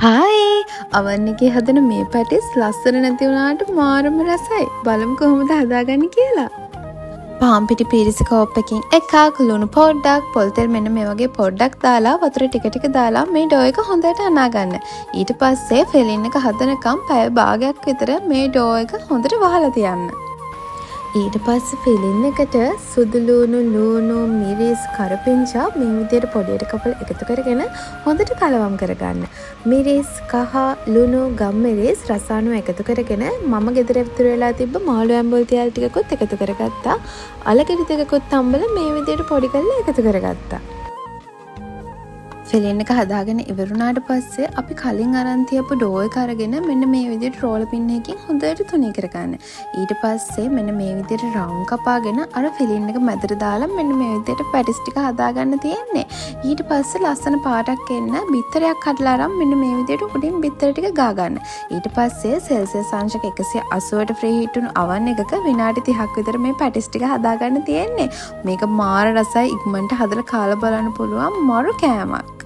Hi අවන් එකේ හදන මේ පැටිස් ලස්සන නැති වුණාට මාරම රසයි. බලමු කොහොමද හදාගන්නේ කියලා. පාන් පිටි පීරිසි කෝප් එකකින් එකක් ලුණු පොඩ්ඩක් පොල් තෙල් මෙන්න මේ වගේ පොඩ්ඩක් දාලා වතුර ටික ටික දාලා මේ ඩෝ එක හොඳට අනා ගන්න. ඊට පස්සේ ෆිලින් එක හදනකම් පැය භාගයක් විතර මේ ඩෝ එක හොඳට වහලා තියන්න. ඊට පස්සේ ෆිලින් එකට සුදු ලුණු මිරිස් කරපිංචා මේ විදිහට පොඩියට කපලා එකතු කරගෙන හොඳට කලවම් කරගන්න. මිරිස් කහ ලුණු ගම්මිරිස් රසායන එකතු කරගෙන මම ගෙදර ඉතුරු වෙලා තිබ්බ මාළු ඇඹුල් තියල් ටිකකුත් එකතු කරගත්තා. අලගෙඩි ටිකකුත් අම්බලා මේ විදිහට පොඩි කරලා එකතු කරගත්තා. ෆිලින් එක හදාගෙන ඉවරුණාට පස්සේ අපි කලින් අරන් තියපු ඩෝ එක අරගෙන මෙන්න මේ විදිහට රෝල පින් එකකින් හොඳට තුනී කරගන්න. ඊට පස්සේ මෙන්න මේ විදිහට රවුම් කපාගෙන අර ෆිලින් එක මැදට දාලා මෙන්න මේ විදිහට පැටිස් ටික හදාගන්න තියෙන්නේ. ඊට පස්සේ ලස්සන පාටක් එන්න බිත්තරයක් කඩලා අරන් මෙන්න මේ විදිහට උඩින් බිත්තර ටික ගා ගන්න. ඊට පස්සේ සෙල්සියස් අංශක 180ට ෆ්‍රී හීට් වුණු අවන් එකක විනාඩි 30ක් විතර මේ පැටිස් ටික හදාගන්න තියෙන්නේ. මේක මාර රසයි ඉක්මනට හදලා කාලා බලන්න පුළුවන් මරු කෑමක්.